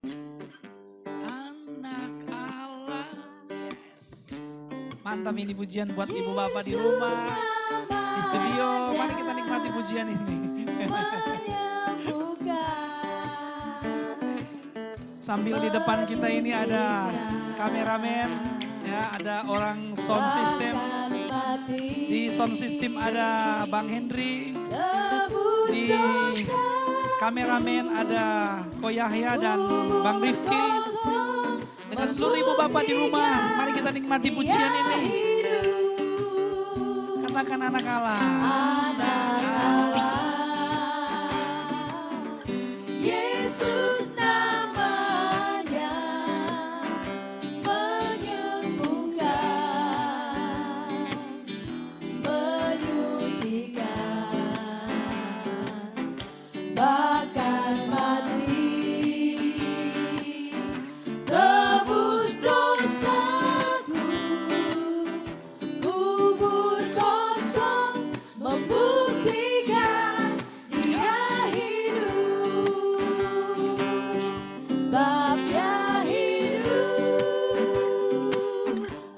Anak Allah. Yes. Mantap ini pujian buat ibu bapak di rumah, di studio. Mari kita nikmati pujian ini. Sambil di depan kita ini ada kameramen, ya, ada orang sound system. Di sound system ada Bang Henry. Di kameramen ada Ko Yahya dan Bang Rifki. Dengan seluruh ibu bapak di rumah, mari kita nikmati pujian ini. Katakan anak Allah. Anak Allah. Yesus namanya menyembuhkan, menyucikan, bahkan mati, tebus dosaku, kubur kosong membuktikan Dia hidup, sebab Dia hidup.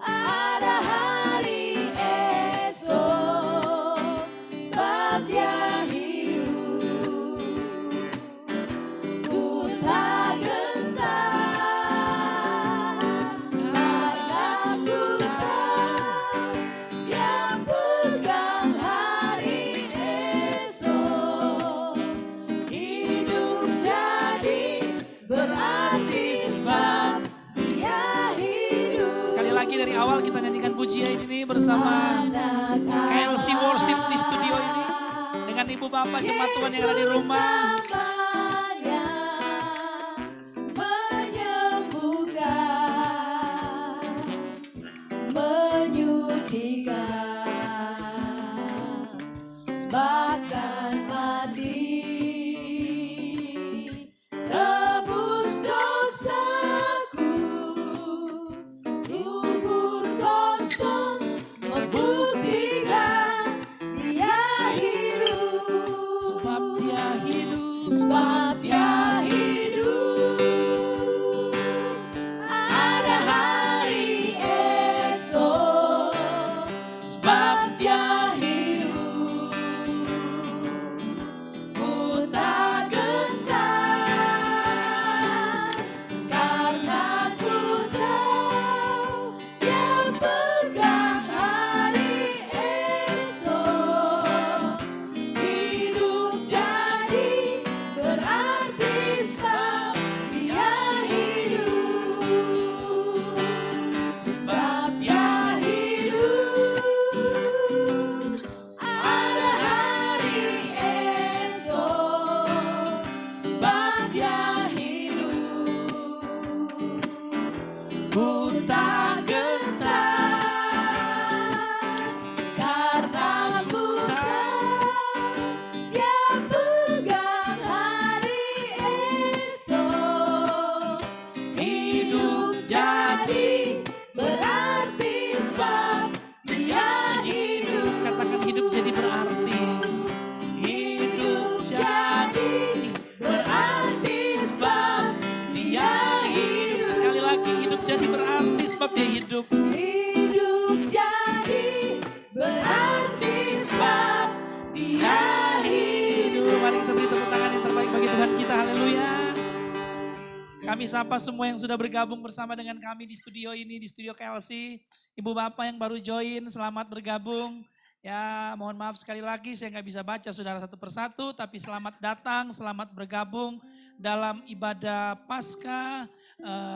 Ada hari esok, sebab Dia hidup. Ku tak gentar, karena ku tahu Dia pegang hari esok. Hidup jadi berarti sebab Dia hidup. Sekali lagi dari awal kita nyanyikan pujian ini bersama KLC Worship di studio ini. Dengan ibu bapak jemaat Tuhan yang ada di rumah. Namanya menyembuhkan, menyucikan, bahkan mati, tebus dosaku, kubur kosong membuktikan Dia hidup, Sebab Dia hidup. sebab Dia hidup. Ada hari esok, sebab Dia hidup. Ku tak gentar, karena ku tahu Dia pegang hari esok. Hidup jadi berarti sebab Dia hidup, sebab Dia hidup. Ada hari esok, sebab Dia hidup. Ku tak gentar, karena ku tahu Dia pegang hari esok. Hidup jadi berarti sebab Dia hidup. Katakan hidup jadi berarti. Hidup jadi berarti sebab Dia hidup. Sekali lagi hidup jadi berarti sebab Dia hidup. Hidup jadi berarti sebab Dia hidup. Mari kita beri tepuk tangan yang terbaik bagi Tuhan kita. Haleluya. Kami sapa semua yang sudah bergabung bersama dengan kami di studio ini, di studio KLC. Ibu bapak yang baru join, selamat bergabung. Ya, mohon maaf sekali lagi saya nggak bisa baca saudara satu persatu, tapi selamat datang, selamat bergabung dalam ibadah Paskah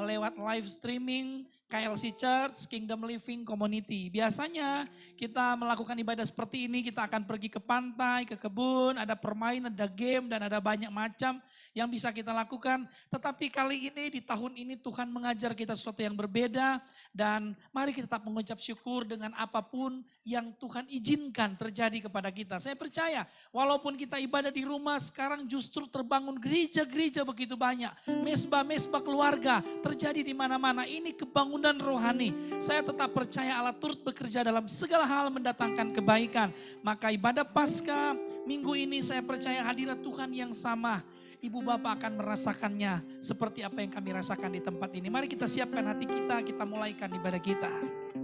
lewat live streaming KLC Church Kingdom Living Community. Biasanya kita melakukan ibadah seperti ini, kita akan pergi ke pantai, ke kebun, ada permainan, ada game, dan ada banyak macam yang bisa kita lakukan. Tetapi kali ini, di tahun ini Tuhan mengajar kita sesuatu yang berbeda. Dan mari kita tetap mengucap syukur dengan apapun yang Tuhan izinkan terjadi kepada kita. Saya percaya, walaupun kita ibadah di rumah, sekarang justru terbangun gereja-gereja begitu banyak. Mesbah-mesbah keluarga terjadi di mana-mana. Ini kebangunan rohani. Saya tetap percaya Allah turut bekerja dalam segala hal mendatangkan kebaikan. Maka ibadah Paskah minggu ini saya percaya hadirat Tuhan yang sama. Ibu Bapak akan merasakannya seperti apa yang kami rasakan di tempat ini. Mari kita siapkan hati kita mulaikan ibadah kita.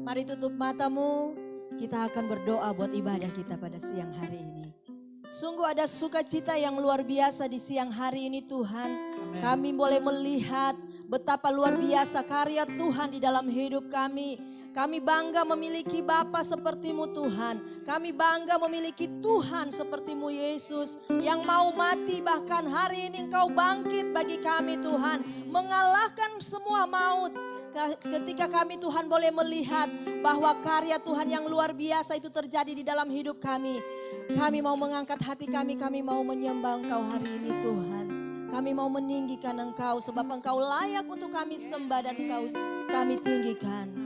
Mari tutup matamu, kita akan berdoa buat ibadah kita pada siang hari ini. Sungguh ada sukacita yang luar biasa di siang hari ini Tuhan. Amen. Kami boleh melihat betapa luar biasa karya Tuhan di dalam hidup kami. Kami bangga memiliki Bapa seperti-Mu Tuhan. Kami bangga memiliki Tuhan seperti-Mu Yesus. Yang mau mati bahkan hari ini Engkau bangkit bagi kami Tuhan. Mengalahkan semua maut. Ketika kami Tuhan boleh melihat bahwa karya Tuhan yang luar biasa itu terjadi di dalam hidup kami. Kami mau mengangkat hati kami mau menyembah Engkau hari ini Tuhan. Kami mau meninggikan Engkau sebab Engkau layak untuk kami sembah dan Engkau kami tinggikan.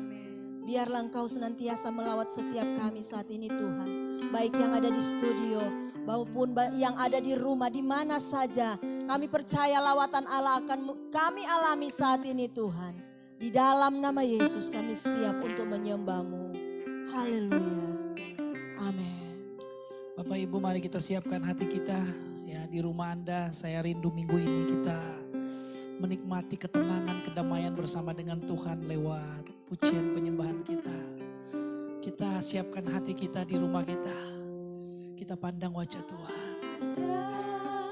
Biarlah Engkau senantiasa melawat setiap kami saat ini Tuhan. Baik yang ada di studio maupun yang ada di rumah di mana saja. Kami percaya lawatan Allah akan kami alami saat ini Tuhan. Di dalam nama Yesus kami siap untuk menyembah-Mu. Haleluya. Amin. Bapak Ibu mari kita siapkan hati kita. Ya di rumah Anda saya rindu minggu ini kita menikmati ketenangan, kedamaian bersama dengan Tuhan lewat pujian penyembahan kita. Kita siapkan hati kita di rumah kita. Kita pandang wajah Tuhan. Ajaiblah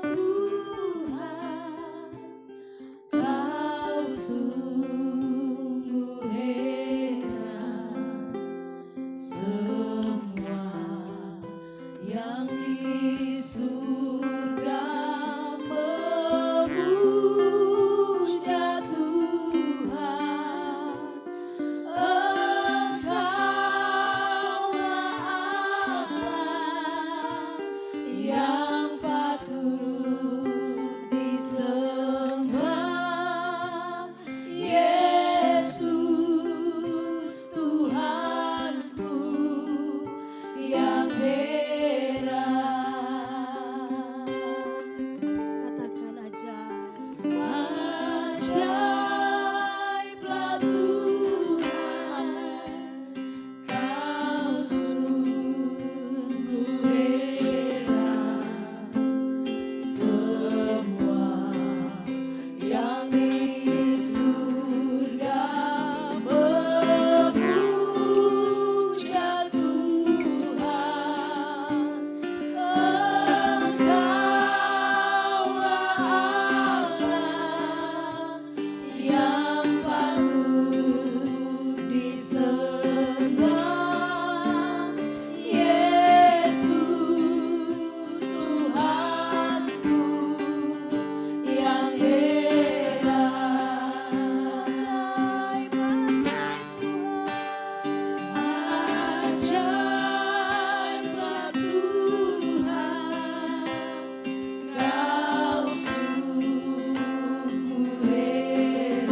Tuhan, Kau sungguh heran. Semua yang di surga memuja Tuhan. Engkaulah Allah yang patut disembah. Yesus Tuhanku yang heran. Katakan ajaiblah Tuhan. Kau sungguh heran. Semua yang di surga memuja Tuhan. Engkaulah Allah yang patut disembah. Yesus Tuhanku yang heran. Ajaiblah Tuhan, Kau sungguh heran.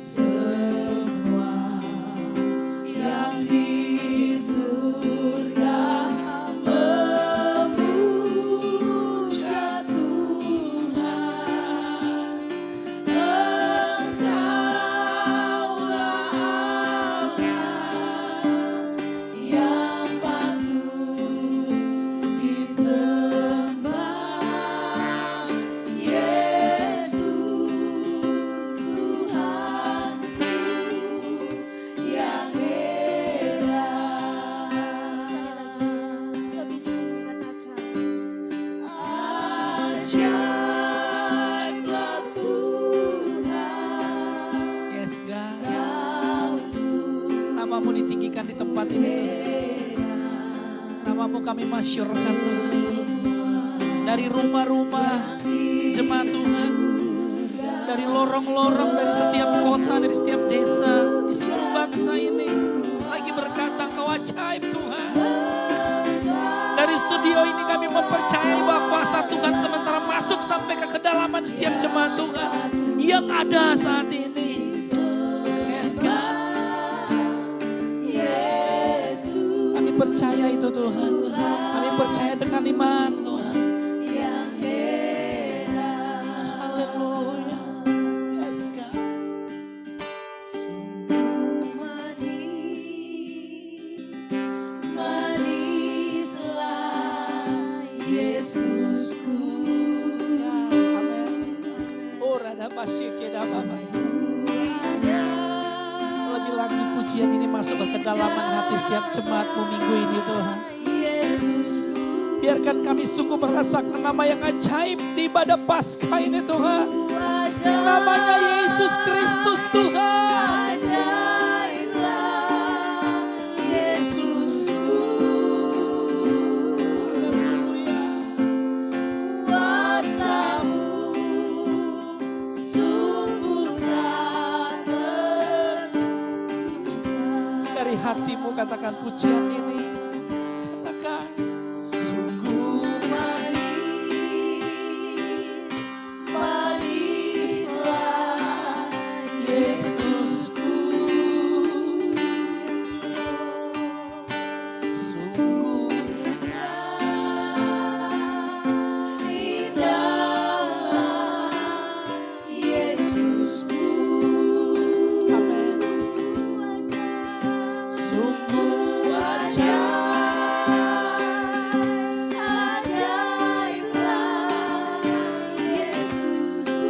Semua yang di surga memuja Tuhan. Engkaulah Allah yang patut disembah. Yesus Tuhanku yang heran. Sekali lagi, lebih sungguh katakan. Ajaiblah Tuhan, Yes God. Kau sungguh Namamu ditinggikan di tempat ini Tuhan. Namamu kami masyurkan Tuhan. Dari rumah-rumah jemaat Tuhan. Dari lorong-lorong, dari setiap kota, dari setiap desa. Di seluruh bangsa ini. Lagi berkata Kau ajaib Tuhan. Dari studio ini kami mempercayai bahwa kuasa Tuhan sementara masuk sampai ke kedalaman setiap jemaat Tuhan. Yang ada saat ini. Yes God. Yesus Kami percaya itu Tuhan. Kami percaya dengan iman Tuhan. yang heran. Haleluya. Yes God. Sungguh manis, manislah Yesus Yesusku. Amin. Oh, rada basyike da baba. Lebih lagi pujian ini masuk ke kedalaman hati setiap jemaatmu minggu ini Tuhan. Biarkan kami sungguh merasakan nama yang ajaib di ibadah Paskah ini Tuhan. Namanya Yesus Kristus Tuhan. Yesusku. Haleluya. Kuasamu sungguh tak terhingga. Dari hatimu katakan pujian ini. Katakan Sungguh manislah Yesusku. Sungguh indahlah Yesusku. amin. Sungguh ajaiblah Yesusku.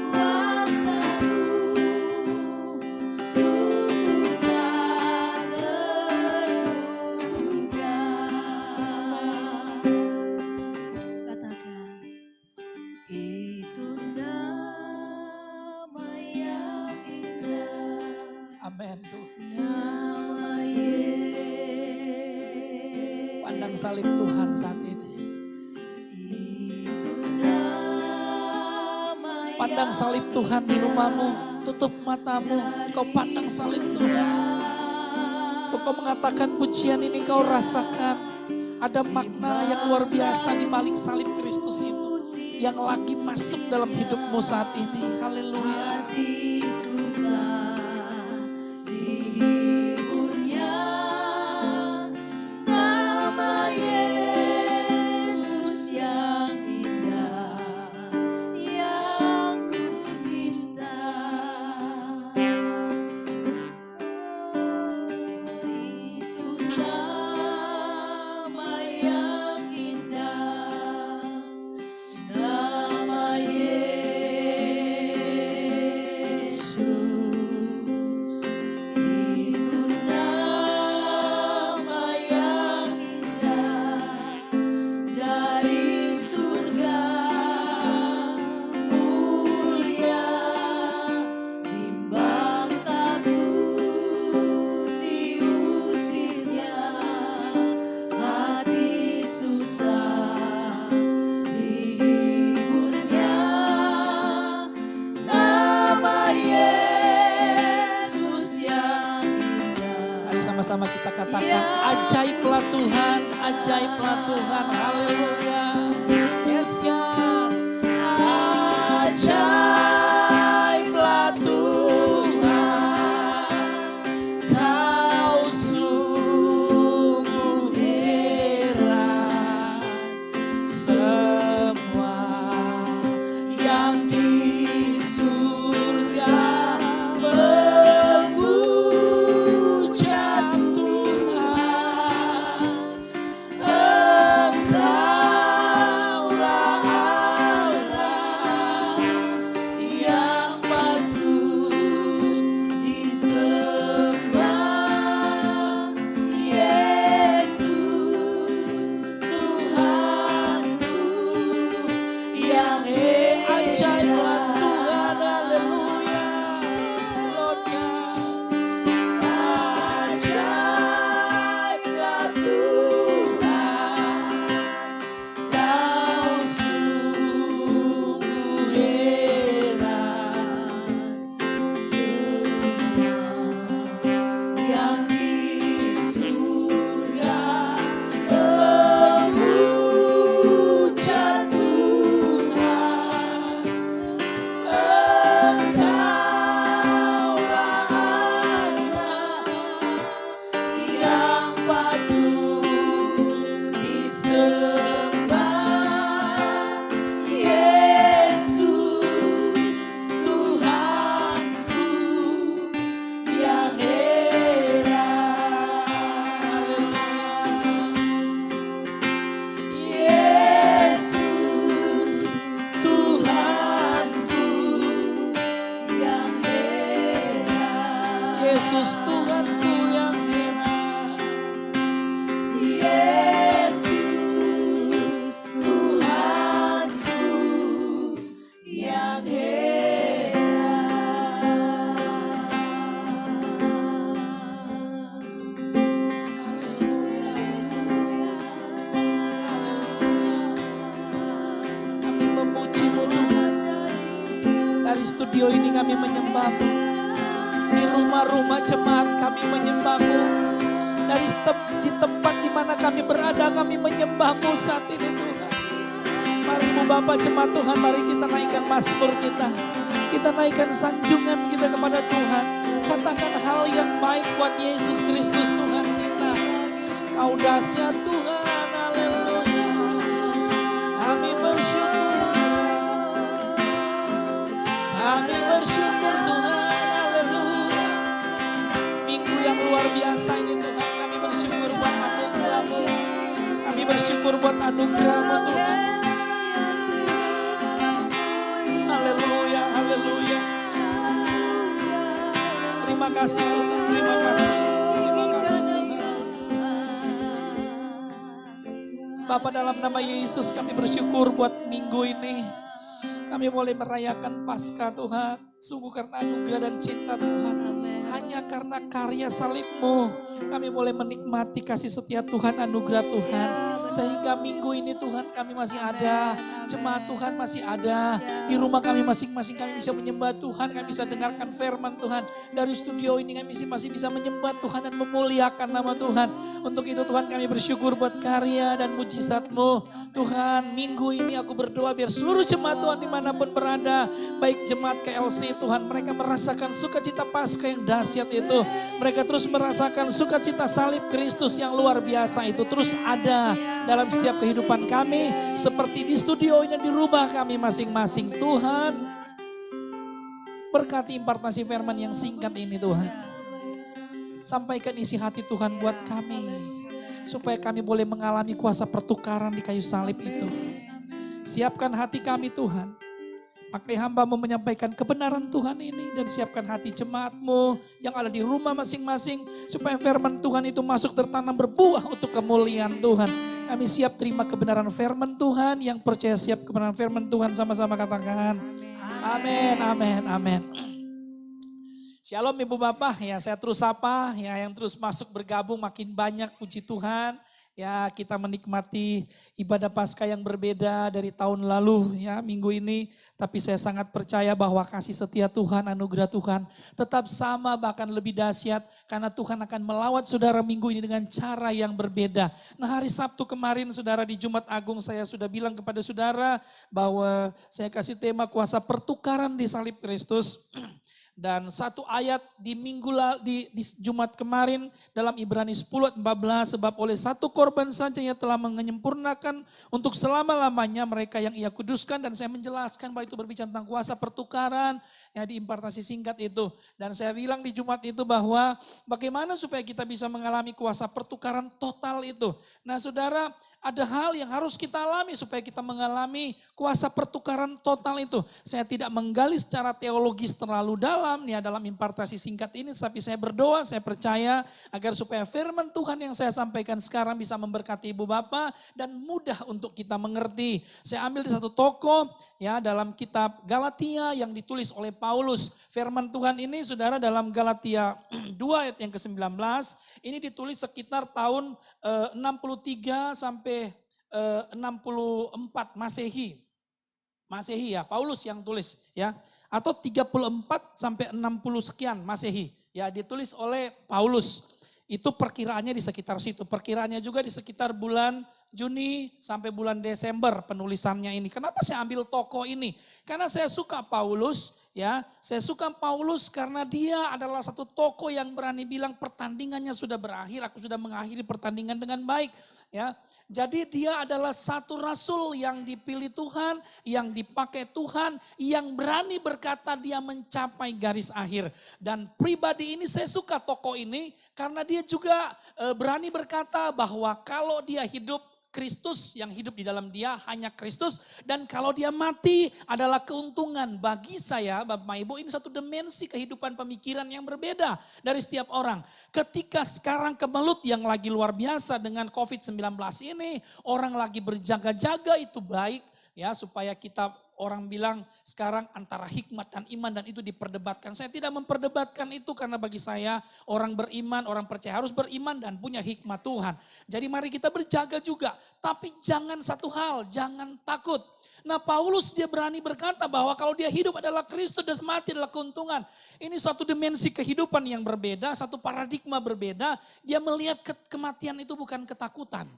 Kuasamu sungguh tak terduga. Katakan, itu nama yang indah, Amin Tuhan. nama Yesus. Pandang salib Tuhan saat ini. Itu nama Pandang salib Tuhan di rumahmu. Tutup matamu. Kau pandang salib Tuhan. Kau mengatakan pujian ini kau rasakan. Ada makna yang luar biasa di balik salib Kristus itu. Yang lagi masuk dalam hidupmu saat ini. Haleluya. hati susah dihiburnya. Nama Yesus yang indah, yang ku cinta. Itu nama yang indah, nama Yesus. Itu nama yang indah, dari surga mulia, bimbang takut diusirnya, hati susah dihiburnya. Nama Yesus yang indah. Mari sama-sama kita katakan ajaiblah Tuhan, ajaiblah Tuhan. Haleluya. Yes God. Ajaiblah Tuhan. Kau sungguh heran. Semua yang di surga memuja Tuhan. Engkaulah Allah studio ini kami menyembah-Mu. Di rumah-rumah jemaat kami menyembah-Mu. Di tempat di mana kami berada kami menyembah-Mu saat ini Tuhan. Mari Ibu Bapak jemaat Tuhan, mari kita naikkan mazmur kita. Kita naikkan sanjungan kita kepada Tuhan. Katakan hal yang baik buat Yesus Kristus Tuhan kita. Kau dahsyat Tuhan, haleluya. Kami bersyukur. Kami bersyukur Tuhan, haleluya. Minggu yang luar biasa ini Tuhan, kami bersyukur buat anugerah-Mu. Kami bersyukur buat anugerah-Mu Tuhan. Haleluya, haleluya. Terima kasih Tuhan, terima kasih. Terima kasih Tuhan. Bapa, dalam nama Yesus kami bersyukur buat minggu ini. Kami boleh merayakan Paskah Tuhan. Sungguh karena anugerah dan cinta Tuhan. Hanya karena karya salib-Mu kami boleh menikmati kasih setia Tuhan, anugerah Tuhan. Sehingga minggu ini Tuhan kami masih ada, jemaat Tuhan masih ada. Di rumah kami masing-masing kami bisa menyembah Tuhan, kami bisa dengarkan firman Tuhan. Dari studio ini kami masih bisa menyembah Tuhan dan memuliakan nama Tuhan. Untuk itu Tuhan kami bersyukur buat karya dan mujizat-Mu. Tuhan, minggu ini aku berdoa biar seluruh jemaat Tuhan dimanapun berada, baik jemaat KLC Tuhan, mereka merasakan sukacita Paskah yang dahsyat itu. Mereka terus merasakan sukacita salib Kristus yang luar biasa itu terus ada dalam setiap kehidupan kami, seperti di studio ini, di rumah kami masing-masing. Tuhan, berkati impartasi firman yang singkat ini Tuhan. Sampaikan isi hati Tuhan buat kami, supaya kami boleh mengalami kuasa pertukaran di kayu salib itu. Siapkan hati kami Tuhan. Pakai hamba-Mu menyampaikan kebenaran Tuhan ini, dan siapkan hati jemaat-Mu yang ada di rumah masing-masing, supaya firman Tuhan itu masuk tertanam berbuah untuk kemuliaan Tuhan. Kami siap terima kebenaran firman Tuhan, yang percaya siap kebenaran firman Tuhan sama-sama katakan amin, amin, amin. Shalom Ibu Bapak, ya saya terus sapa, ya yang terus masuk bergabung makin banyak, puji Tuhan. Ya, kita menikmati ibadah Paskah yang berbeda dari tahun lalu ya minggu ini. Tapi saya sangat percaya bahwa kasih setia Tuhan, anugerah Tuhan tetap sama bahkan lebih dahsyat. Karena Tuhan akan melawat saudara minggu ini dengan cara yang berbeda. Nah, hari Sabtu kemarin saudara di Jumat Agung saya sudah bilang kepada saudara bahwa saya kasih tema kuasa pertukaran di salib Kristus. Dan satu ayat di di Jumat kemarin dalam Ibrani 10:14, sebab oleh satu korban saja ia telah menyempurnakan untuk selama-lamanya mereka yang ia kuduskan. Dan saya menjelaskan bahwa itu berbicara tentang kuasa pertukaran ya di impartasi singkat itu. Dan saya bilang di Jumat itu bahwa bagaimana supaya kita bisa mengalami kuasa pertukaran total itu. Nah saudara, ada hal yang harus kita alami supaya kita mengalami kuasa pertukaran total itu. Saya tidak menggali secara teologis terlalu dalam ya dalam impartasi singkat ini, tapi saya berdoa, saya percaya agar supaya firman Tuhan yang saya sampaikan sekarang bisa memberkati Ibu Bapak dan mudah untuk kita mengerti. Saya ambil di satu toko ya dalam kitab Galatia yang ditulis oleh Paulus. Firman Tuhan ini saudara dalam Galatia 2 ayat yang ke-19, ini ditulis sekitar tahun 63 sampai 64 Masehi. Masehi ya, Paulus yang tulis ya. Atau 34 sampai 60 sekian Masehi. Ya, ditulis oleh Paulus. Itu perkiraannya di sekitar situ. Perkiraannya juga di sekitar bulan Juni sampai bulan Desember penulisannya ini. Kenapa saya ambil toko ini? Karena saya suka Paulus. Ya, saya suka Paulus karena dia adalah satu tokoh yang berani bilang pertandingannya sudah berakhir, aku sudah mengakhiri pertandingan dengan baik. Ya, jadi dia adalah satu rasul yang dipilih Tuhan, yang dipakai Tuhan, yang berani berkata dia mencapai garis akhir. Dan pribadi ini saya suka tokoh ini karena dia juga berani berkata bahwa kalau dia hidup, Kristus yang hidup di dalam dia, hanya Kristus. Dan kalau dia mati adalah keuntungan bagi saya, Bapak Ibu. Ini satu dimensi kehidupan pemikiran yang berbeda dari setiap orang. Ketika sekarang kemelut yang lagi luar biasa dengan COVID-19 ini, orang lagi berjaga-jaga itu baik. Ya, supaya kita orang bilang sekarang antara hikmat dan iman dan itu diperdebatkan. Saya tidak memperdebatkan itu karena bagi saya orang beriman, orang percaya harus beriman dan punya hikmat Tuhan. Jadi mari kita berjaga juga. Tapi jangan satu hal, jangan takut. Nah Paulus dia berani berkata bahwa kalau dia hidup adalah Kristus dan mati adalah keuntungan. Ini suatu dimensi kehidupan yang berbeda, satu paradigma berbeda. Dia melihat kematian itu bukan ketakutan.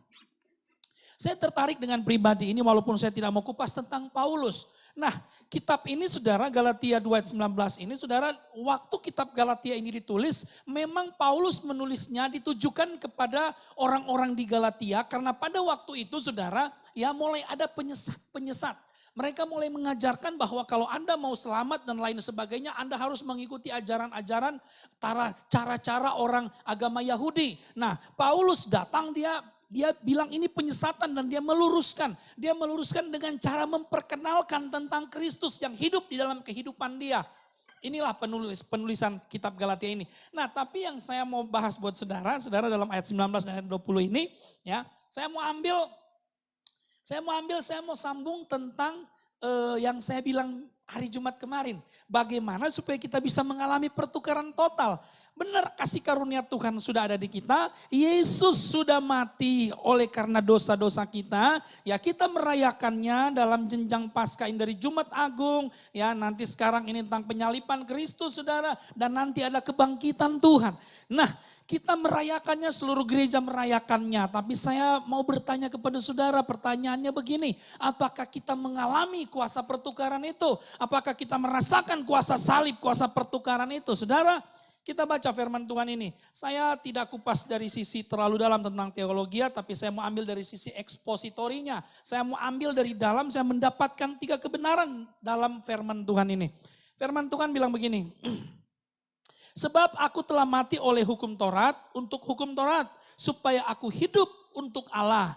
Saya tertarik dengan pribadi ini walaupun saya tidak mau kupas tentang Paulus. Nah kitab ini saudara Galatia 2 ayat 19 ini saudara waktu kitab Galatia ini ditulis memang Paulus menulisnya ditujukan kepada orang-orang di Galatia. Karena pada waktu itu saudara ya mulai ada penyesat-penyesat. Mereka mulai mengajarkan bahwa kalau Anda mau selamat dan lain sebagainya Anda harus mengikuti ajaran-ajaran cara-cara orang agama Yahudi. Nah Paulus datang dia bilang ini penyesatan dan dia meluruskan. Dia meluruskan dengan cara memperkenalkan tentang Kristus yang hidup di dalam kehidupan dia. Inilah penulisan kitab Galatia ini. Nah tapi yang saya mau bahas buat saudara dalam ayat 19 dan ayat 20 ini. Ya, saya mau sambung tentang yang saya bilang hari Jumat kemarin. Bagaimana supaya kita bisa mengalami pertukaran total. Benar kasih karunia Tuhan sudah ada di kita. Yesus sudah mati oleh karena dosa-dosa kita. Ya kita merayakannya dalam jenjang Paskah ini dari Jumat Agung. Ya nanti sekarang ini tentang penyalipan Kristus saudara. Dan nanti ada kebangkitan Tuhan. Nah kita merayakannya, seluruh gereja merayakannya. Tapi saya mau bertanya kepada saudara, pertanyaannya begini. Apakah kita mengalami kuasa pertukaran itu? Apakah kita merasakan kuasa salib, kuasa pertukaran itu? Saudara, kita baca firman Tuhan ini. Saya tidak kupas dari sisi terlalu dalam tentang teologi, tapi saya mau ambil dari sisi ekspositorinya. Saya mau ambil dari dalam, saya mendapatkan 3 kebenaran dalam firman Tuhan ini. Firman Tuhan bilang begini. Sebab aku telah mati oleh hukum Taurat untuk hukum Taurat, supaya aku hidup untuk Allah.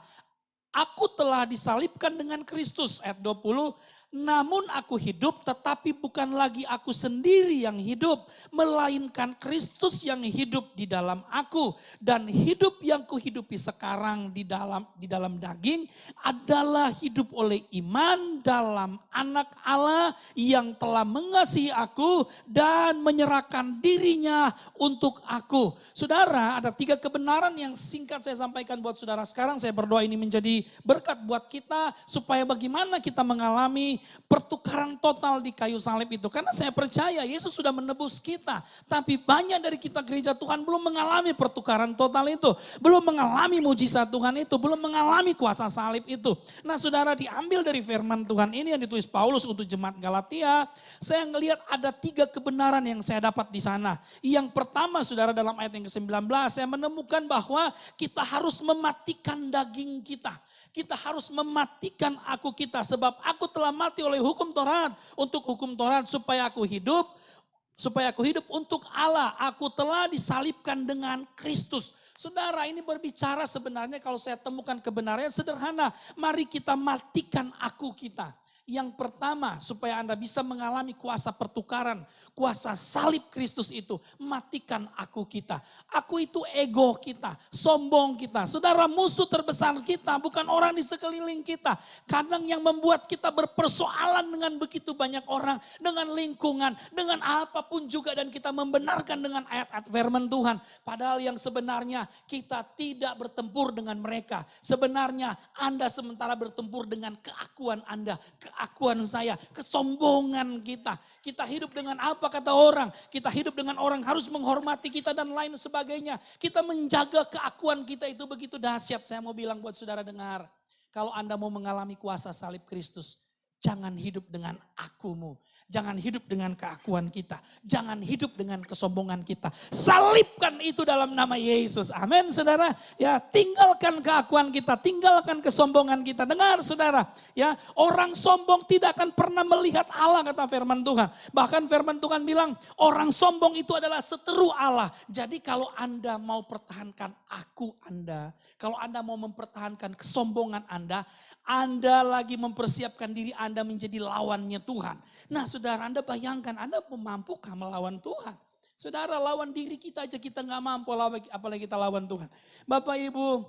Aku telah disalibkan dengan Kristus, ayat 20. Namun aku hidup tetapi bukan lagi aku sendiri yang hidup. Melainkan Kristus yang hidup di dalam aku. Dan hidup yang kuhidupi sekarang di dalam daging adalah hidup oleh iman dalam anak Allah yang telah mengasihi aku dan menyerahkan dirinya untuk aku. Saudara, ada 3 kebenaran yang singkat saya sampaikan buat saudara sekarang. Saya berdoa ini menjadi berkat buat kita supaya bagaimana kita mengalami pertukaran total di kayu salib itu. Karena saya percaya Yesus sudah menebus kita. Tapi banyak dari kita gereja Tuhan belum mengalami pertukaran total itu. Belum mengalami mujizat Tuhan itu. Belum mengalami kuasa salib itu. Nah saudara, diambil dari firman Tuhan ini yang ditulis Paulus untuk jemaat Galatia. Saya ngelihat ada 3 kebenaran yang saya dapat di sana. Yang pertama saudara dalam ayat yang ke-19 saya menemukan bahwa kita harus mematikan daging kita. Kita harus mematikan aku kita sebab aku telah mati oleh hukum Taurat untuk hukum Taurat supaya aku hidup untuk Allah. Aku telah disalibkan dengan Kristus. Saudara, ini berbicara sebenarnya kalau saya temukan kebenarannya sederhana. Mari kita matikan aku kita. Yang pertama supaya Anda bisa mengalami kuasa pertukaran, kuasa salib Kristus itu, matikan aku kita. Aku itu ego kita, sombong kita. Saudara, musuh terbesar kita bukan orang di sekeliling kita. Kadang yang membuat kita berpersoalan dengan begitu banyak orang, dengan lingkungan, dengan apapun juga dan kita membenarkan dengan ayat-ayat firman Tuhan. Padahal yang sebenarnya kita tidak bertempur dengan mereka. Sebenarnya Anda sementara bertempur dengan keakuan Anda, keakuan saya, kesombongan kita. Kita hidup dengan apa kata orang. Kita hidup dengan orang harus menghormati kita dan lain sebagainya. Kita menjaga keakuan kita itu begitu dahsyat. Saya mau bilang buat saudara dengar. Kalau Anda mau mengalami kuasa salib Kristus, jangan hidup dengan akumu. Jangan hidup dengan keakuan kita. Jangan hidup dengan kesombongan kita. Salibkan itu dalam nama Yesus. Amin saudara. Ya, tinggalkan keakuan kita. Tinggalkan kesombongan kita. Dengar saudara. Ya, orang sombong tidak akan pernah melihat Allah kata firman Tuhan. Bahkan firman Tuhan bilang orang sombong itu adalah seteru Allah. Jadi kalau Anda mau pertahankan aku Anda. Kalau Anda mau mempertahankan kesombongan Anda lagi mempersiapkan diri Anda menjadi lawannya Tuhan. Nah saudara, Anda bayangkan Anda mampukah melawan Tuhan? Saudara, lawan diri kita aja kita gak mampu, apalagi kita lawan Tuhan. Bapak Ibu,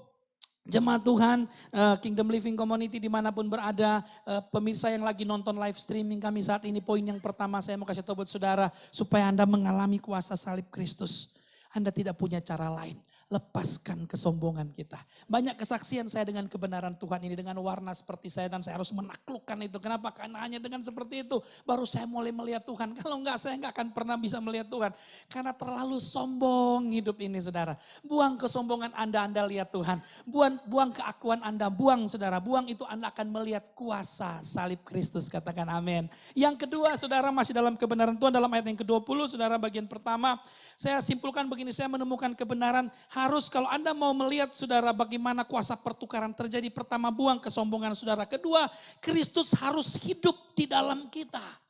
Jemaat Tuhan, Kingdom Living Community dimanapun berada, pemirsa yang lagi nonton live streaming kami saat ini, poin yang pertama saya mau kasih tahu buat saudara, supaya Anda mengalami kuasa salib Kristus. Anda tidak punya cara lain. Lepaskan kesombongan kita. Banyak kesaksian saya dengan kebenaran Tuhan ini, dengan warna seperti saya, dan saya harus menaklukkan itu. Kenapa? Karena hanya dengan seperti itu baru saya mulai melihat Tuhan. Kalau enggak, saya enggak akan pernah bisa melihat Tuhan. Karena terlalu sombong hidup ini, saudara. Buang kesombongan Anda lihat Tuhan. Buang keakuan Anda, buang saudara. Buang itu, Anda akan melihat kuasa salib Kristus. Katakan amin. Yang kedua, saudara, masih dalam kebenaran Tuhan, dalam ayat yang ke-20, saudara, bagian pertama. Saya simpulkan begini, saya menemukan kebenaran. Harus kalau Anda mau melihat saudara bagaimana kuasa pertukaran terjadi. Pertama, buang kesombongan saudara. Kedua, Kristus harus hidup di dalam kita.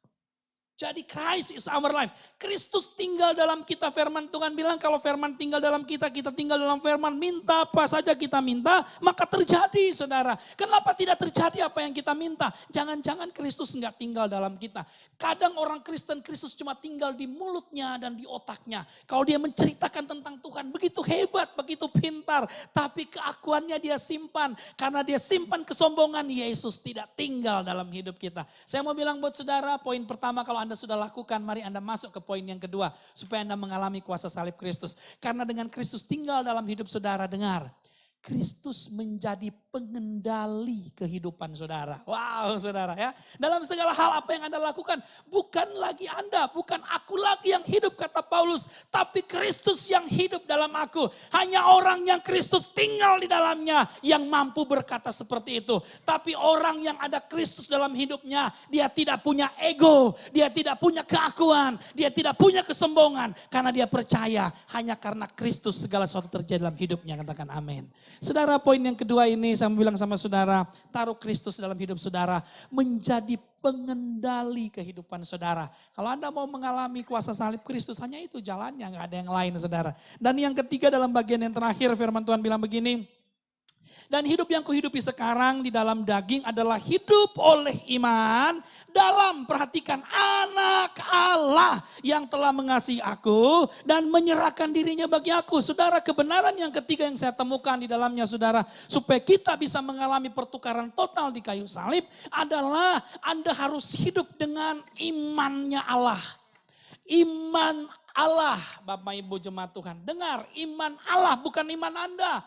Jadi Christ is our life. Kristus tinggal dalam kita. Firman Tuhan bilang kalau firman tinggal dalam kita, kita tinggal dalam firman. Minta apa saja kita minta, maka terjadi saudara. Kenapa tidak terjadi apa yang kita minta? Jangan-jangan Kristus enggak tinggal dalam kita. Kadang orang Kristen, Kristus cuma tinggal di mulutnya dan di otaknya. Kalau dia menceritakan tentang Tuhan, begitu hebat, begitu pintar. Tapi keakuannya dia simpan. Karena dia simpan kesombongan, Yesus tidak tinggal dalam hidup kita. Saya mau bilang buat saudara, poin pertama kalau Anda sudah lakukan, mari Anda masuk ke poin yang kedua. Supaya Anda mengalami kuasa salib Kristus. Karena dengan Kristus tinggal dalam hidup saudara, dengar. Kristus menjadi pengendali kehidupan saudara. Wow saudara ya. Dalam segala hal apa yang Anda lakukan. Bukan lagi Anda, bukan aku lagi yang hidup kata Paulus. Tapi Kristus yang hidup dalam aku. Hanya orang yang Kristus tinggal di dalamnya yang mampu berkata seperti itu. Tapi orang yang ada Kristus dalam hidupnya. Dia tidak punya ego, dia tidak punya keakuan, dia tidak punya kesombongan. Karena dia percaya hanya karena Kristus segala sesuatu terjadi dalam hidupnya. Katakan amin. Saudara, poin yang kedua ini saya mau bilang sama saudara, taruh Kristus dalam hidup saudara menjadi pengendali kehidupan saudara. Kalau Anda mau mengalami kuasa salib Kristus, hanya itu jalannya, nggak ada yang lain saudara. Dan yang ketiga dalam bagian yang terakhir firman Tuhan bilang begini, dan hidup yang kuhidupi sekarang di dalam daging adalah hidup oleh iman dalam, perhatikan, anak Allah yang telah mengasihi aku dan menyerahkan dirinya bagi aku. Saudara, kebenaran yang ketiga yang saya temukan di dalamnya saudara, supaya kita bisa mengalami pertukaran total di kayu salib adalah Anda harus hidup dengan imannya Allah. Iman Allah, Bapak Ibu jemaat Tuhan. Dengar, iman Allah bukan iman Anda.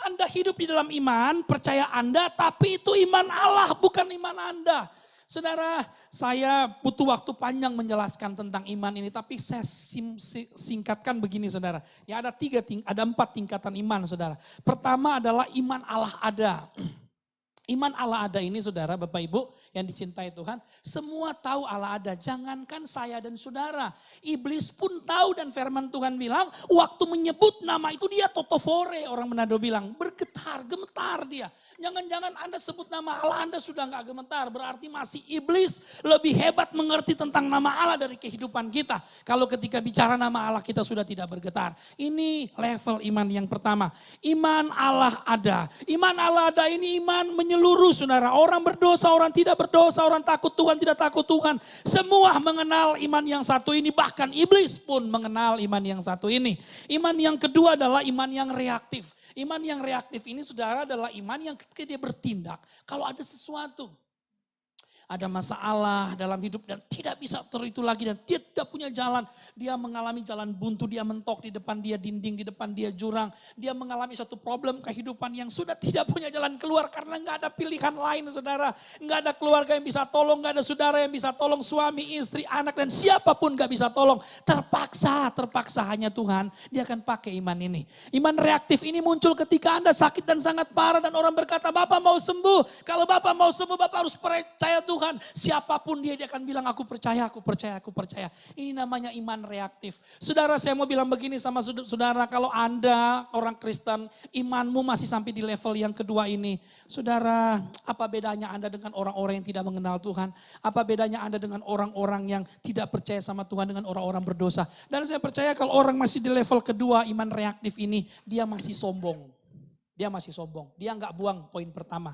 Anda hidup di dalam iman, percaya Anda, tapi itu iman Allah, bukan iman Anda. Saudara, saya butuh waktu panjang menjelaskan tentang iman ini, tapi saya singkatkan begini saudara. Ya ada 4 tingkatan iman saudara. Pertama adalah iman Allah ada. Iman Allah ada ini saudara, Bapak Ibu yang dicintai Tuhan. Semua tahu Allah ada, jangankan saya dan saudara. Iblis pun tahu dan firman Tuhan bilang, waktu menyebut nama itu dia totofore, orang Manado bilang. Bergetar, gemetar dia. Jangan-jangan Anda sebut nama Allah, Anda sudah gak gemetar. Berarti masih iblis lebih hebat mengerti tentang nama Allah dari kehidupan kita. Kalau ketika bicara nama Allah kita sudah tidak bergetar. Ini level iman yang pertama. Iman Allah ada. Iman Allah ada ini iman menyeluruh saudara. Orang berdosa, orang tidak berdosa, orang takut Tuhan, tidak takut Tuhan. Semua mengenal iman yang satu ini. Bahkan iblis pun mengenal iman yang satu ini. Iman yang kedua adalah iman yang reaktif. Iman yang reaktif ini saudara adalah iman yang ketika dia bertindak. Kalau ada sesuatu, ada masalah dalam hidup dan tidak bisa itu lagi dan dia tidak punya jalan. Dia mengalami jalan buntu, dia mentok di depan dia dinding, di depan dia jurang. Dia mengalami suatu problem kehidupan yang sudah tidak punya jalan keluar karena nggak ada pilihan lain saudara. Nggak ada keluarga yang bisa tolong, nggak ada saudara yang bisa tolong, suami, istri, anak dan siapapun nggak bisa tolong. Terpaksa hanya Tuhan, dia akan pakai iman ini. Iman reaktif ini muncul ketika Anda sakit dan sangat parah dan orang berkata, Bapak mau sembuh. Kalau Bapak mau sembuh, Bapak harus percaya Tuhan. Siapapun dia akan bilang aku percaya. Ini namanya iman reaktif. Saudara, saya mau bilang begini sama saudara, kalau Anda orang Kristen, imanmu masih sampai di level yang kedua ini. Saudara, apa bedanya Anda dengan orang-orang yang tidak mengenal Tuhan? Apa bedanya Anda dengan orang-orang yang tidak percaya sama Tuhan, dengan orang-orang berdosa? Dan saya percaya kalau orang masih di level kedua iman reaktif ini, dia masih sombong. Dia nggak buang poin pertama.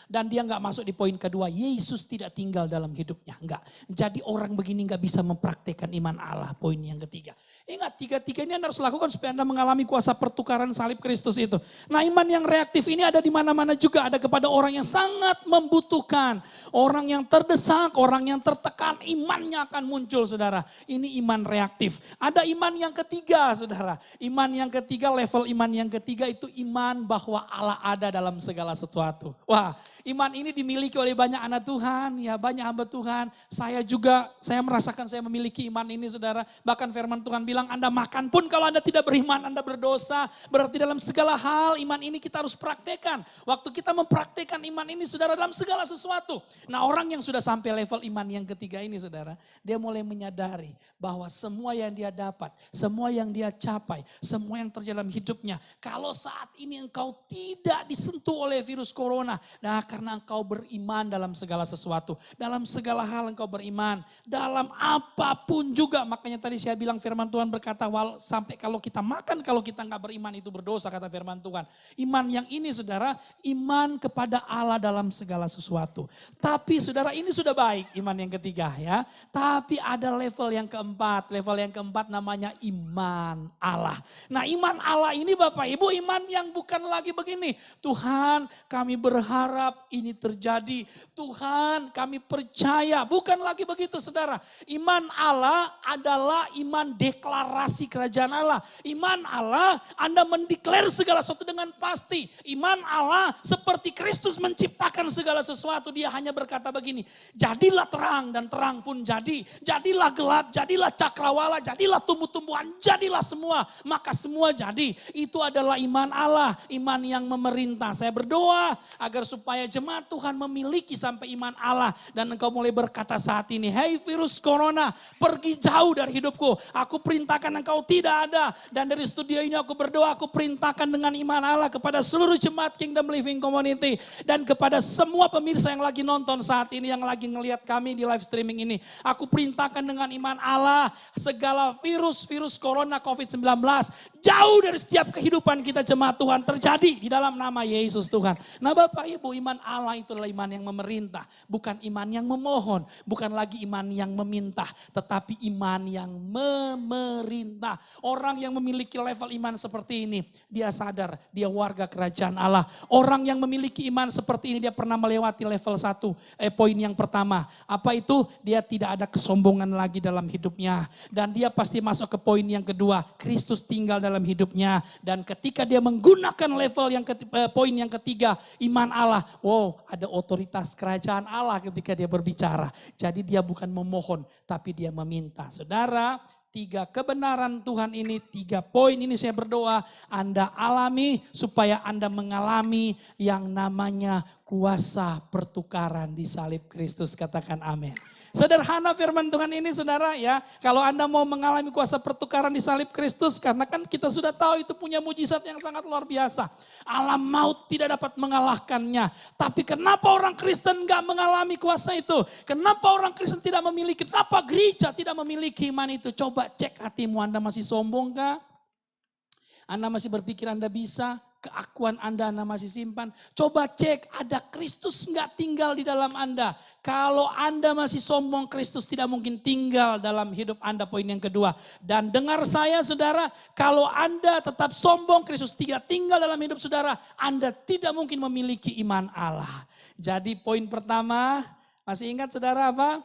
Dan dia nggak masuk di poin kedua, Yesus tidak tinggal dalam hidupnya. Enggak. Jadi orang begini nggak bisa mempraktekkan iman Allah. Poin yang ketiga. Ingat, tiga-tiga ini Anda harus lakukan supaya Anda mengalami kuasa pertukaran salib Kristus itu. Nah, iman yang reaktif ini ada di mana-mana juga. Ada kepada orang yang sangat membutuhkan. Orang yang terdesak, orang yang tertekan, imannya akan muncul, saudara. Ini iman reaktif. Ada iman yang ketiga, saudara. Iman yang ketiga, level iman yang ketiga itu iman bahwa Allah ada dalam segala sesuatu. Wah, iman ini dimiliki oleh banyak anak Tuhan, ya banyak hamba Tuhan. Saya merasakan saya memiliki iman ini, saudara. Bahkan firman Tuhan bilang, Anda makan pun kalau Anda tidak beriman, Anda berdosa. Berarti dalam segala hal iman ini kita harus praktekkan. Waktu kita mempraktekkan iman ini, saudara, dalam segala sesuatu. Nah, orang yang sudah sampai level iman yang ketiga ini, saudara, dia mulai menyadari bahwa semua yang dia dapat, semua yang dia capai, semua yang terjadi dalam hidupnya, kalau saat ini engkau tidak disentuh oleh virus corona, nah karena engkau beriman dalam segala sesuatu, dalam segala hal engkau beriman, dalam apapun juga. Makanya tadi saya bilang firman Tuhan berkata, sampai kalau kita makan, kalau kita nggak beriman itu berdosa, kata firman Tuhan. Iman yang ini, saudara, iman kepada Allah dalam segala sesuatu. Tapi saudara, ini sudah baik iman yang ketiga, ya. Tapi ada level yang keempat. Level yang keempat namanya iman Allah. Nah, iman Allah ini Bapak Ibu, iman yang bukan lagi begini. Tuhan, kami berharap ini terjadi. Tuhan, kami percaya. Bukan lagi begitu, saudara. Iman Allah adalah iman deklarasi kerajaan Allah. Iman Allah, Anda mendeklar segala sesuatu dengan pasti. Iman Allah seperti Kristus menciptakan segala sesuatu. Dia hanya berkata begini, jadilah terang dan terang pun jadi. Jadilah gelap, jadilah cakrawala, jadilah tumbuh-tumbuhan, jadilah semua. Maka semua jadi. Itu adalah iman Allah, iman yang memerintah. Saya berdoa agar supaya jemaat Tuhan memiliki sampai iman Allah. Dan engkau mulai berkata saat ini, hei virus corona, pergi jauh dari hidupku. Aku perintahkan engkau tidak ada. Dan dari studio ini aku berdoa, aku perintahkan dengan iman Allah kepada seluruh jemaat Kingdom Living Community. Dan kepada semua pemirsa yang lagi nonton saat ini, yang lagi ngelihat kami di live streaming ini. Aku perintahkan dengan iman Allah, segala virus corona COVID-19, jauh dari setiap kehidupan kita jemaat Tuhan terjadi di dalam nama Yesus Tuhan. Nah Bapak Ibu, iman Allah itu adalah iman yang memerintah. Bukan iman yang memohon, bukan lagi iman yang meminta, tetapi iman yang memerintah. Orang yang memiliki level iman seperti ini, dia sadar dia warga kerajaan Allah. Orang yang memiliki iman seperti ini, dia pernah melewati level 1, poin yang pertama. Apa itu? Dia tidak ada kesombongan lagi dalam hidupnya. Dan dia pasti masuk ke poin yang kedua, Kristus tinggal dalam hidupnya. Dan ketika dia menggunakan level yang poin yang ketiga, iman Allah. Wow, ada otoritas kerajaan Allah ketika dia berbicara. Jadi dia bukan memohon, tapi dia meminta. Saudara, 3 kebenaran Tuhan ini, 3 poin ini saya berdoa Anda alami supaya Anda mengalami yang namanya kuasa pertukaran di salib Kristus. Katakan amin. Sederhana firman Tuhan ini, saudara, ya. Kalau Anda mau mengalami kuasa pertukaran di salib Kristus, karena kan kita sudah tahu itu punya mujizat yang sangat luar biasa. Alam maut tidak dapat mengalahkannya. Tapi kenapa orang Kristen gak mengalami kuasa itu? Kenapa orang Kristen tidak memiliki, kenapa gereja tidak memiliki iman itu? Coba cek hatimu, Anda masih sombong kah? Anda masih berpikir Anda bisa? Keakuan Anda masih simpan. Coba cek, ada Kristus nggak tinggal di dalam Anda. Kalau Anda masih sombong, Kristus tidak mungkin tinggal dalam hidup Anda. Poin yang kedua. Dan dengar saya saudara, kalau Anda tetap sombong, Kristus tidak tinggal dalam hidup saudara, Anda tidak mungkin memiliki iman Allah. Jadi poin pertama, masih ingat saudara apa?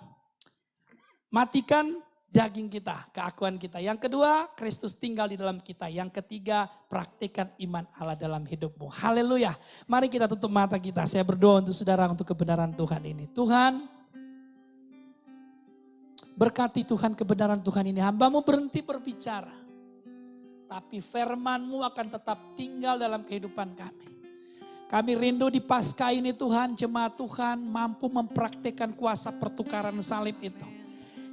Matikan daging kita, keakuan kita. Yang kedua, Kristus tinggal di dalam kita. Yang ketiga, praktikkan iman Allah dalam hidupmu. Haleluya. Mari kita tutup mata kita. Saya berdoa untuk saudara untuk kebenaran Tuhan ini. Tuhan, berkati Tuhan kebenaran Tuhan ini. Hamba-Mu berhenti berbicara. Tapi firman-Mu akan tetap tinggal dalam kehidupan kami. Kami rindu di Paskah ini Tuhan, jemaat Tuhan mampu mempraktikkan kuasa pertukaran salib itu.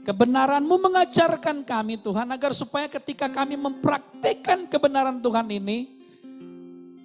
Kebenaran-Mu mengajarkan kami Tuhan agar supaya ketika kami mempraktikkan kebenaran Tuhan ini,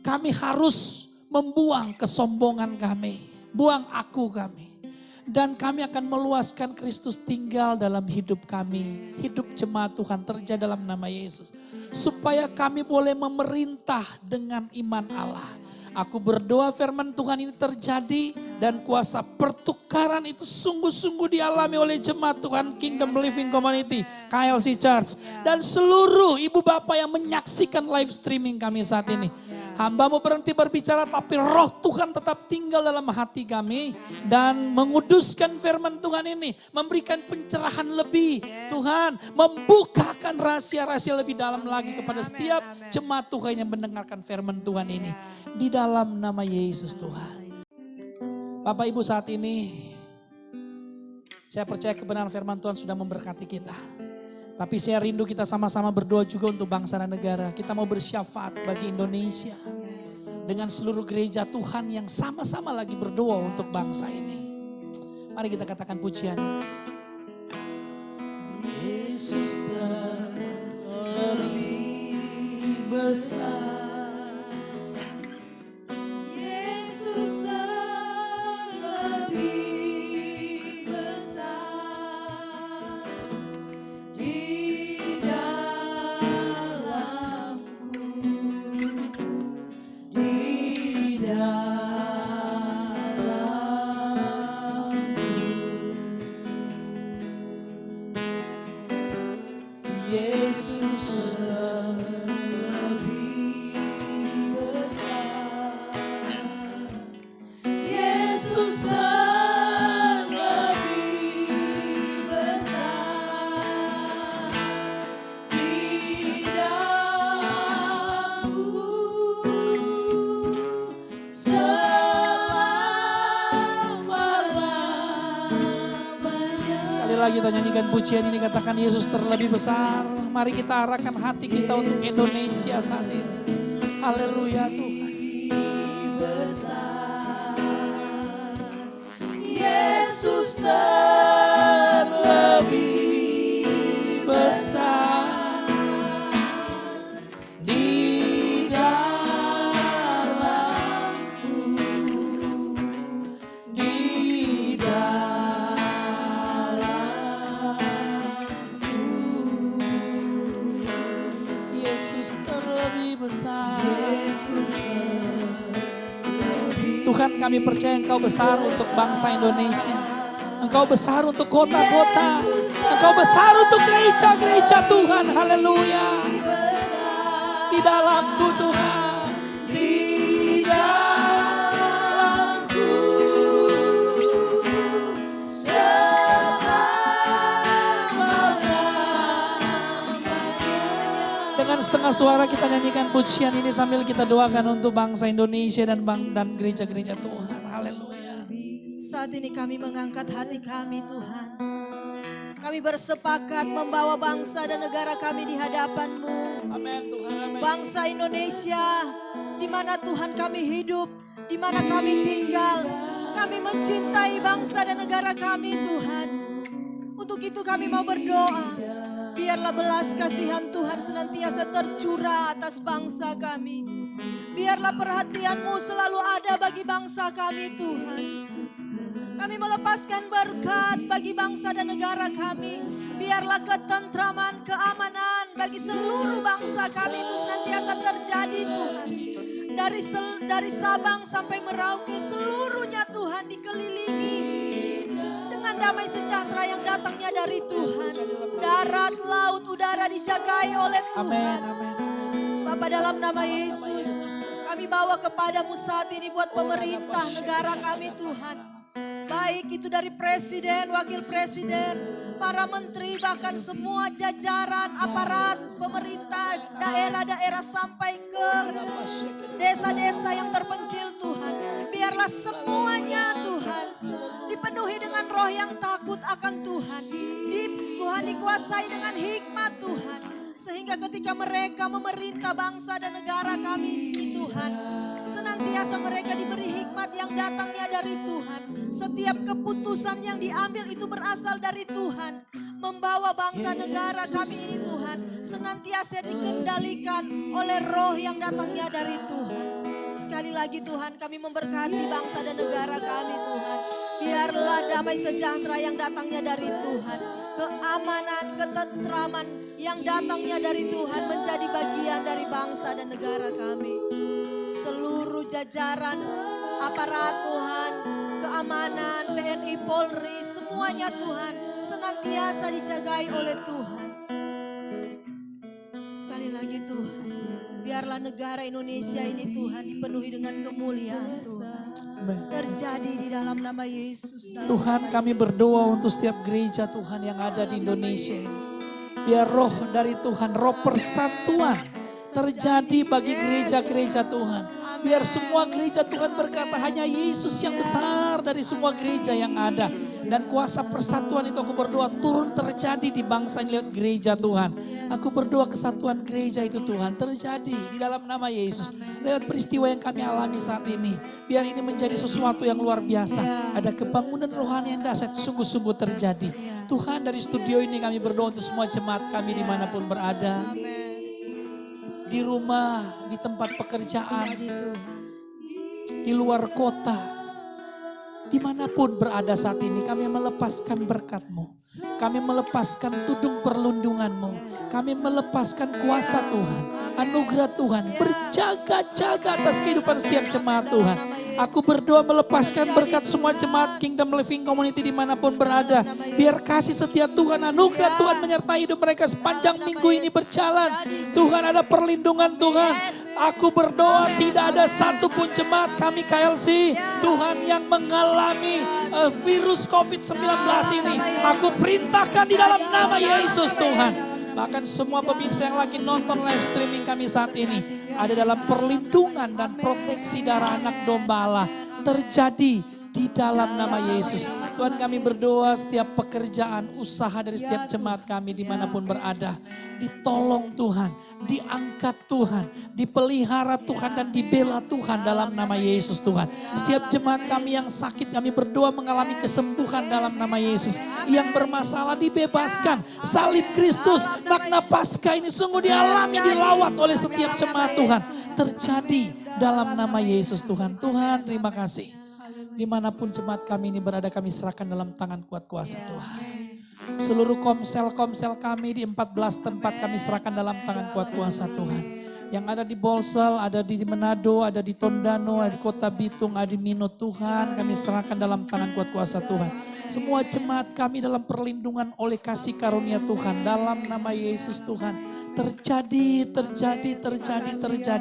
kami harus membuang kesombongan kami, buang aku kami. Dan kami akan meluaskan Kristus tinggal dalam hidup kami. Hidup jemaat Tuhan terjadi dalam nama Yesus. Supaya kami boleh memerintah dengan iman Allah. Aku berdoa firman Tuhan ini terjadi dan kuasa pertukaran itu sungguh-sungguh dialami oleh jemaat Tuhan Kingdom Living Community, KLC Church. Dan seluruh ibu bapak yang menyaksikan live streaming kami saat ini. Hamba-Mu berhenti berbicara tapi roh Tuhan tetap tinggal dalam hati kami. Dan menguduskan firman Tuhan ini. Memberikan pencerahan lebih. Tuhan membukakan rahasia-rahasia lebih dalam lagi kepada setiap jemaat Tuhan yang mendengarkan firman Tuhan ini. Di dalam nama Yesus Tuhan. Bapak Ibu saat ini saya percaya kebenaran firman Tuhan sudah memberkati kita. Tapi saya rindu kita sama-sama berdoa juga untuk bangsa dan negara. Kita mau bersyafaat bagi Indonesia. Dengan seluruh gereja Tuhan yang sama-sama lagi berdoa untuk bangsa ini. Mari kita katakan pujian. Yesus lebih besar. Yesus lebih besar di dalamku, di dalamku. Yesus lebih besar. Yesus lebih besar di dalamku selama-lamanya. Sekali lagi kita nyanyikan pujian ini, katakan Yesus terlebih besar. Mari kita arahkan hati kita untuk Indonesia saat ini. Haleluya Tuhan. Yesus terlebih besar Di dalamku, di dalamku, Yesus terlebih besar. Tuhan, kami percaya Engkau besar untuk bangsa Indonesia. Engkau besar untuk kota-kota. Engkau besar untuk gereja-gereja Tuhan. Haleluya. Di dalamku Tuhan. Di dalamku. Dengan setengah suara kita nyanyikan pujian ini sambil kita doakan untuk bangsa Indonesia dan gereja-gereja Tuhan. Haleluya. Saat ini kami mengangkat hati kami Tuhan. Kami bersepakat membawa bangsa dan negara kami di hadapan-Mu. Amin Tuhan. Amin. Bangsa Indonesia, di mana Tuhan kami hidup, di mana kami tinggal. Kami mencintai bangsa dan negara kami Tuhan. Untuk itu kami mau berdoa. Biarlah belas kasihan Tuhan senantiasa tercurah atas bangsa kami. Biarlah perhatian-Mu selalu ada bagi bangsa kami Tuhan. Kami melepaskan berkat bagi bangsa dan negara kami. Biarlah ketentraman, keamanan bagi seluruh bangsa kami itu senantiasa terjadi Tuhan. Dari Sabang sampai Merauke seluruhnya Tuhan dikelilingi dengan damai sejahtera yang datangnya dari Tuhan. Darat, laut, udara dijagai oleh Tuhan. Amin. Amin. Bapa, dalam nama Yesus, kami bawa kepadamu saat ini buat pemerintah negara kami Tuhan. Baik itu dari presiden, wakil presiden, para menteri, bahkan semua jajaran aparat pemerintah, daerah-daerah sampai ke desa-desa yang terpencil Tuhan. Biarlah semuanya Tuhan dipenuhi dengan roh yang takut akan Tuhan. Tuhan dikuasai dengan hikmat Tuhan. Sehingga ketika mereka memerintah bangsa dan negara kami ini Tuhan, senantiasa mereka diberi hikmat yang datangnya dari Tuhan. Setiap keputusan yang diambil itu berasal dari Tuhan. Membawa bangsa negara kami ini Tuhan, senantiasa dikendalikan oleh roh yang datangnya dari Tuhan. Sekali lagi Tuhan, kami memberkati bangsa dan negara kami Tuhan. Biarlah damai sejahtera yang datangnya dari Tuhan, keamanan, ketentraman yang datangnya dari Tuhan menjadi bagian dari bangsa dan negara kami. Seluruh jajaran aparat Tuhan, keamanan, TNI, Polri, semuanya Tuhan senantiasa dijagai oleh Tuhan. Sekali lagi Tuhan, biarlah negara Indonesia ini Tuhan dipenuhi dengan kemuliaan Tuhan. Terjadi di dalam nama Yesus. Tuhan, kami berdoa untuk setiap gereja Tuhan yang ada di Indonesia. Biar roh dari Tuhan, roh persatuan terjadi bagi gereja-gereja Tuhan. Biar semua gereja Tuhan berkata hanya Yesus yang besar dari semua gereja yang ada. Dan kuasa persatuan itu aku berdoa turun terjadi di bangsa ini lewat gereja Tuhan. Aku berdoa kesatuan gereja itu Tuhan terjadi di dalam nama Yesus. Lewat peristiwa yang kami alami saat ini. Biar ini menjadi sesuatu yang luar biasa. Ada kebangunan rohani yang dahsyat sungguh-sungguh terjadi. Tuhan, dari studio ini kami berdoa untuk semua jemaat kami dimanapun berada. Di rumah, di tempat pekerjaan, di luar kota, dimanapun berada saat ini, kami melepaskan berkat-Mu. Kami melepaskan tudung perlindungan-Mu. Kami melepaskan kuasa Tuhan, anugerah Tuhan, berjaga-jaga atas kehidupan setiap jemaat Tuhan. Aku berdoa melepaskan berkat semua jemaat Kingdom Living Community dimanapun berada. Biar kasih setia Tuhan, anugerah Tuhan menyertai hidup mereka sepanjang minggu ini berjalan. Tuhan, ada perlindungan Tuhan. Aku berdoa tidak ada satupun jemaat kami KLC Tuhan yang mengalami virus COVID-19 ini. Aku perintahkan di dalam nama Yesus Tuhan. Bahkan semua pemirsa yang lagi nonton live streaming kami saat ini ada dalam perlindungan dan proteksi darah anak domba Allah terjadi di dalam nama Yesus. Tuhan, kami berdoa setiap pekerjaan, usaha dari setiap jemaat kami dimanapun berada. Ditolong Tuhan, diangkat Tuhan, dipelihara Tuhan dan dibela Tuhan dalam nama Yesus Tuhan. Setiap jemaat kami yang sakit kami berdoa mengalami kesembuhan dalam nama Yesus. Yang bermasalah dibebaskan. Salib Kristus, makna Paskah ini sungguh dialami, dilawat oleh setiap jemaat Tuhan. Terjadi dalam nama Yesus Tuhan. Tuhan, terima kasih. Dimanapun jemaat kami ini berada, kami serahkan dalam tangan kuat kuasa Tuhan. Seluruh komsel-komsel kami di 14 tempat kami serahkan dalam tangan kuat kuasa Tuhan. Yang ada di Bolsel, ada di Manado, ada di Tondano, ada di Kota Bitung, ada di Mino Tuhan. Kami serahkan dalam tangan kuat kuasa Tuhan. Semua jemaat kami dalam perlindungan oleh kasih karunia Tuhan. Dalam nama Yesus Tuhan. Terjadi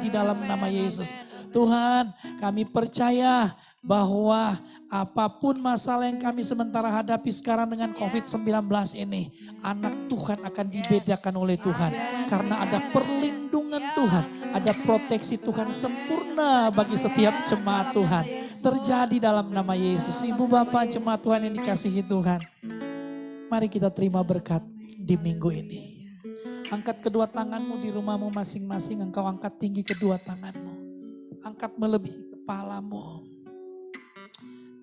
dalam nama Yesus. Tuhan, kami percaya bahwa apapun masalah yang kami sementara hadapi sekarang dengan COVID-19 ini, anak Tuhan akan dibedakan oleh Tuhan. Karena ada perlindungan Tuhan, ada proteksi Tuhan sempurna bagi setiap jemaat Tuhan. Terjadi dalam nama Yesus. Ibu Bapak jemaat Tuhan yang dikasihi Tuhan. Mari kita terima berkat di minggu ini. Angkat kedua tanganmu di rumahmu masing-masing, engkau angkat tinggi kedua tanganmu. Angkat melebihi kepalamu.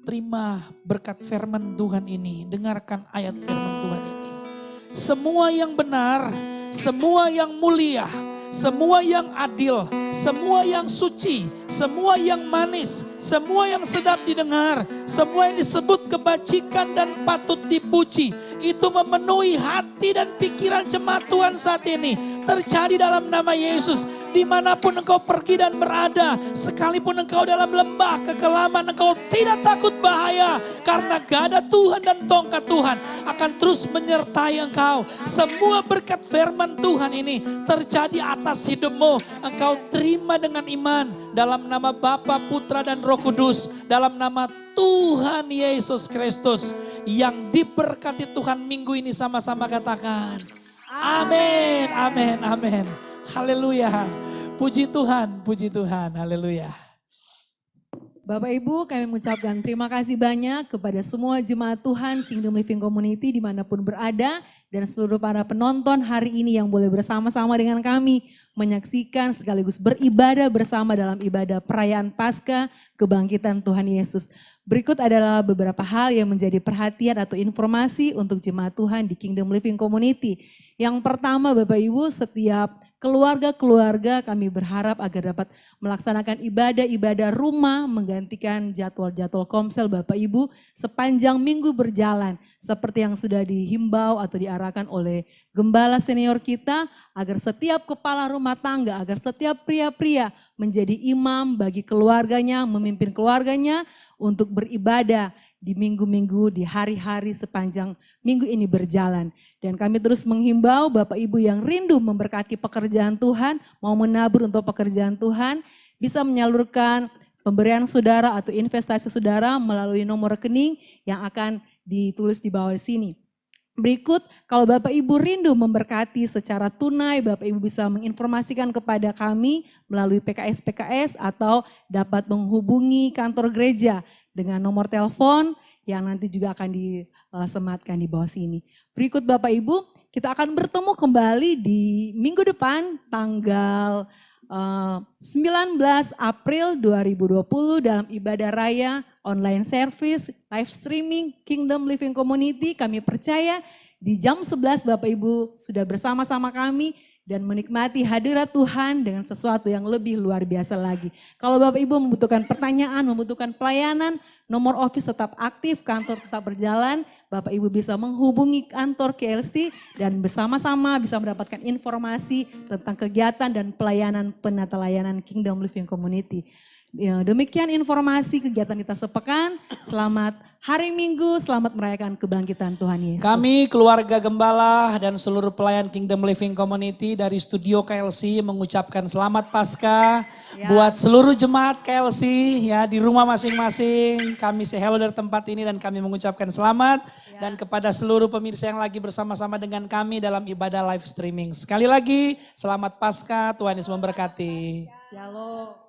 Terima berkat firman Tuhan ini. Dengarkan ayat firman Tuhan ini. Semua yang benar, semua yang mulia, semua yang adil, semua yang suci, semua yang manis, semua yang sedap didengar, semua yang disebut kebajikan dan patut dipuji. Itu memenuhi hati dan pikiran jemaat Tuhan saat ini. Terjadi dalam nama Yesus. Dimanapun engkau pergi dan berada, sekalipun engkau dalam lembah kekelaman, engkau tidak takut bahaya. Karena gada Tuhan dan tongkat Tuhan akan terus menyertai engkau. Semua berkat firman Tuhan ini terjadi atas hidupmu. Engkau terima dengan iman dalam nama Bapa, Putra dan Roh Kudus. Dalam nama Tuhan Yesus Kristus. Yang diberkati Tuhan minggu ini sama-sama katakan. Amin, amin, amin. Haleluya. Puji Tuhan, haleluya. Bapak Ibu, kami mengucapkan terima kasih banyak kepada semua jemaat Tuhan Kingdom Living Community dimanapun berada. dan seluruh para penonton hari ini yang boleh bersama-sama dengan kami menyaksikan sekaligus beribadah bersama dalam ibadah perayaan Paskah kebangkitan Tuhan Yesus. Berikut adalah beberapa hal yang menjadi perhatian atau informasi untuk jemaat Tuhan di Kingdom Living Community. Yang pertama Bapak Ibu, setiap keluarga-keluarga kami berharap agar dapat melaksanakan ibadah-ibadah rumah menggantikan jadwal-jadwal komsel Bapak Ibu sepanjang minggu berjalan. Seperti yang sudah dihimbau atau diarahkan oleh gembala senior kita agar setiap kepala rumah tangga, agar setiap pria-pria menjadi imam bagi keluarganya, memimpin keluarganya untuk beribadah di minggu-minggu, di hari-hari sepanjang minggu ini berjalan. Dan kami terus menghimbau Bapak Ibu yang rindu memberkati pekerjaan Tuhan, mau menabur untuk pekerjaan Tuhan, bisa menyalurkan pemberian saudara atau investasi saudara melalui nomor rekening yang akan ditulis di bawah sini. Berikut, kalau Bapak Ibu rindu memberkati secara tunai, Bapak Ibu bisa menginformasikan kepada kami melalui PKS-PKS atau dapat menghubungi kantor gereja dengan nomor telepon yang nanti juga akan disematkan di bawah sini. Berikut Bapak Ibu, kita akan bertemu kembali di minggu depan tanggal 19 April 2020 dalam ibadah raya online service, live streaming, Kingdom Living Community. Kami percaya di jam 11 Bapak Ibu sudah bersama-sama kami dan menikmati hadirat Tuhan dengan sesuatu yang lebih luar biasa lagi. Kalau Bapak Ibu membutuhkan pertanyaan, membutuhkan pelayanan, nomor office tetap aktif, kantor tetap berjalan. Bapak Ibu bisa menghubungi kantor KLC dan bersama-sama bisa mendapatkan informasi tentang kegiatan dan pelayanan penata layanan Kingdom Living Community. Ya, demikian informasi kegiatan kita sepekan. Selamat hari Minggu, selamat merayakan kebangkitan Tuhan Yesus. Kami keluarga gembala dan seluruh pelayan Kingdom Living Community dari studio KLC mengucapkan selamat Paskah buat seluruh jemaat KLC ya di rumah masing-masing. Kami say hello dari tempat ini dan kami mengucapkan selamat dan kepada seluruh pemirsa yang lagi bersama-sama dengan kami dalam ibadah live streaming. Sekali lagi selamat Paskah, Tuhan Yesus memberkati. Shalom.